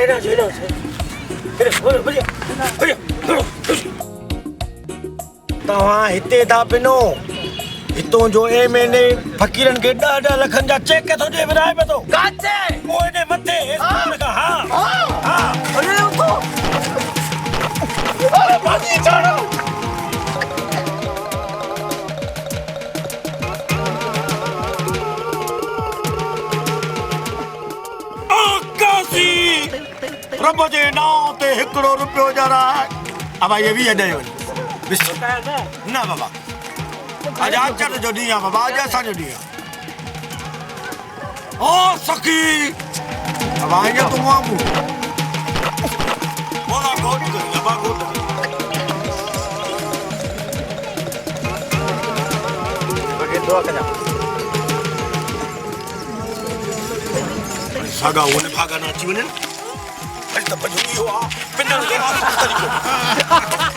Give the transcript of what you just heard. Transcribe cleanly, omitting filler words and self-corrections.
China. तव्हां हिते था पिनो हितों जो मैंने फकीरन के ॾाढा लखनि जा चेक थो ॾे विराए पियो थो काचे पोइ इन मथे हा अरे वो अरे भाजी चढ़ो आकाशी रब जे नाम ते हिकिड़ो रुपयो जरा अब ये भी है ना बाबा आज आचर जो ॾींहुं आहे बाबा आज असांजो ॾींहुं आहे ओ सखी अब आएंगे तुम वांगू बोला गोट कर बाबा गोट बगे दुआ करा सागा ओने भागा ना अची वञनि अॼु त भॼो इहो आहे पिनल तरीक़ो